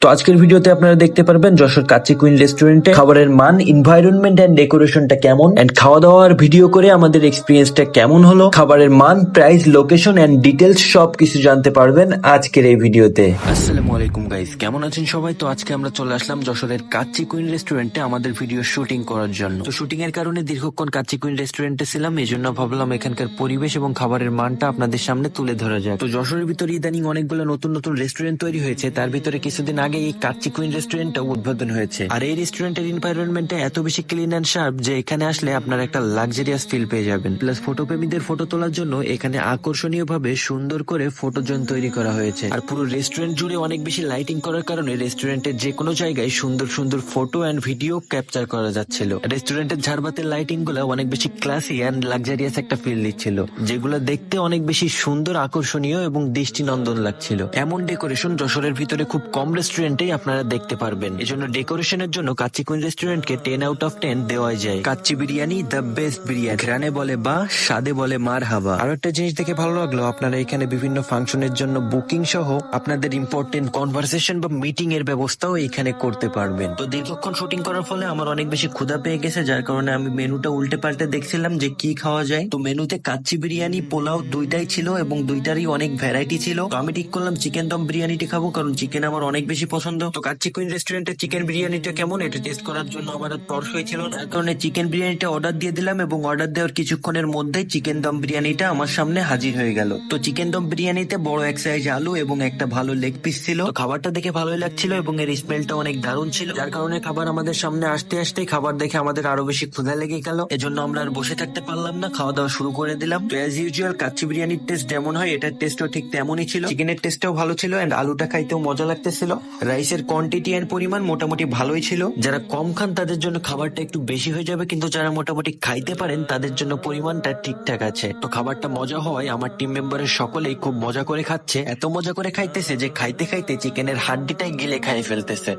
তো আজকের ভিডিওতে আপনারা দেখতে পারবেন যশোর কাচ্চি কুইন রেস্টুরেন্টে খাবারের মান, এনভায়রনমেন্ট এন্ড ডেকোরেশনটা কেমন, এন্ড খাওয়া দাওয়ার ভিডিও করে আমাদের এক্সপিরিয়েন্সটা কেমন হলো, খাবারের মান, প্রাইস, লোকেশন এন্ড ডিটেলস সবকিছু জানতে পারবেন আজকের এই ভিডিওতে। আসসালামু আলাইকুম গাইস, কেমন আছেন সবাই? তো আজকে আমরা চলে আসলাম যশোরের কাচ্চি কুইন রেস্টুরেন্টে আমাদের ভিডিও শুটিং করার জন্য। তো শুটিং এর কারণে দীর্ঘক্ষণ কাচ্চি কুইন রেস্টুরেন্টে ছিলাম, এই জন্য ভাবলাম এখানকার পরিবেশ এবং খাবারের মানটা আপনাদের সামনে তুলে ধরা যায়। তো যশোরের ভিতরে ইদানিং অনেকগুলো নতুন নতুন রেস্টুরেন্ট তৈরি হয়েছে, তার ভিতরে কিছুদিন আগে এই কাচ্চি কুইন রেস্টুরেন্টটা উদ্বোধন হয়েছে। আর এই রেস্টুরেন্টের এনভায়রনমেন্টটা এত বেশি ক্লিন এন্ড শার্প যে এখানে আসলে আপনারা একটা লাক্সারিয়াস ফিল পেয়ে যাবেন। প্লাস ফটোপ্রেমীদের ফটো তোলার জন্য এখানে আকর্ষণীয় ভাবে সুন্দর করে ফটো জোন তৈরি করা হয়েছে। আর পুরো রেস্টুরেন্ট জুড়ে অনেক বেশি লাইটিং করার কারণে রেস্টুরেন্টের যে কোনো জায়গায় সুন্দর সুন্দর ফটো এন্ড ভিডিও ক্যাপচার করা যাচ্ছিল। রেস্টুরেন্টের ঝাড়বাতির লাইটিং গুলো অনেক বেশি ক্লাসি এন্ড লাক্সারিয়াস একটা ফিল দিচ্ছিল, যেগুলো দেখতে অনেক বেশি সুন্দর, আকর্ষণীয় এবং দৃষ্টিনন্দন লাগছিল। এমন ডেকোরেশন যশোরের ভিতরে খুব কম রেস্টুরেন্টেই আপনারা দেখতে পারবেন। এজন্য ডেকোরেশনের জন্য কাচ্চি কুইন রেস্টুরেন্টকে 10 আউট অফ 10 দেওয়াই যায়। কাচ্চি বিরিয়ানি দ্য বেস্ট বিরিয়ানি, ঘ্রাণে বলে বা স্বাদে বলে মার হাবা। আর একটা জিনিস দেখে ভালো লাগলো, আপনারা এখানে বিভিন্ন ফাংশনের জন্য বুকিং সহ আপনাদের ইম্পর্টেন্ট কনভারসেশন বা মিটিং এর ব্যবস্থাও এখানে করতে পারবেন। তো দীর্ঘক্ষণ শুটিং করার ফলে আমার অনেক বেশি ক্ষুধা পেয়ে গেছে, যার কারণে আমি মেনুটা উল্টে পাল্টে দেখছিলাম যে কি খাওয়া যায়। তো মেনুতে কাচ্চি বিরিয়ানি, পোলাও দুইটাই ছিল এবং দুইটারই অনেক ভ্যারাইটি ছিল। তো আমি ঠিক করলাম চিকেন দম বিরিয়ানিটি খাবো, কারণ চিকেন আমার অনেক বেশি পছন্দ। তো কাচ্চি কুইন রেস্টুরেন্টের চিকেন বিরিয়ানিটা কেমন এটা টেস্ট করার জন্য আমার আর তর্স হয়েছিল, যার কারণে চিকেন বিরিয়ানিটা অর্ডার দিয়ে দিলাম এবং অর্ডার দেওয়ার কিছুক্ষণের মধ্যেই চিকেন দম বিরিয়ানিটা আমার সামনে হাজির হয়ে গেল। তো চিকেন দম বিরিয়ানিতে বড় এক সাইজ আলু এবং একটা ভালো লেগ পিস ছিল। তো খাবারটা দেখে ভালোই লাগছিল এবং এর স্মেলটা অনেক দারুণ ছিল, যার কারণে খাবার আমাদের সামনে আসতে আসতে খাবার দেখে আমাদের আরো বেশি ক্ষুধা লেগে গেল। এজন্য আমরা আর বসে থাকতে পারলাম না, খাওয়া দাওয়া শুরু করে দিলাম। তো অ্যাজ ইউজুয়াল কাচ্চি বিরিয়ানির টেস্ট যেমন হয় এটার টেস্টও ঠিক তেমনই ছিল। চিকেনের টেস্টটাও ভালো ছিল এন্ড আলুটা খাইতেও মজা লাগতেছিল। রাইসের কোয়ান্টিটি এন্ড পরিমাণ মোটামুটি ভালোই ছিল। যারা কম খান তাদের জন্য খাবারটা একটু বেশি হয়ে যাবে, কিন্তু যারা মোটামুটি খাইতে পারেন তাদের জন্য পরিমাণটা ঠিকঠাক আছে। তো খাবারটা মজা হওয়ায় আমার টিম মেম্বারের সকলেই খুব মজা করে খাচ্ছে, এত মজা করে খাইতেছে যে খাইতে খাইতে চিকেনের হাড্ডিটাই গিলে খাই ফেলতেছে।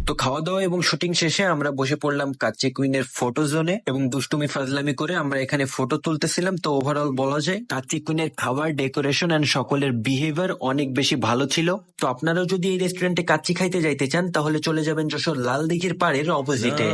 তো খাওয়া দাওয়া এবং শুটিং শেষে আমরা বসে পড়লাম কাচ্চি কুইনের ফটো জোনে এবং দুষ্টুমি ফাজলামি করে আমরা এখানে ফটো তুলতেছিলাম। তো ওভারঅল বলা যায় কাচ্চি কুইনের খাবার, ডেকোরেশন এন্ড সকলের বিহেভিয়ার অনেক বেশি ভালো ছিল। তো আপনারাও যদি এই রেস্টুরেন্টে কাচ্চি খাইতে যাইতে চান তাহলে চলে যাবেন যশোর লাল দিঘির পাড়ের অপোজিটে।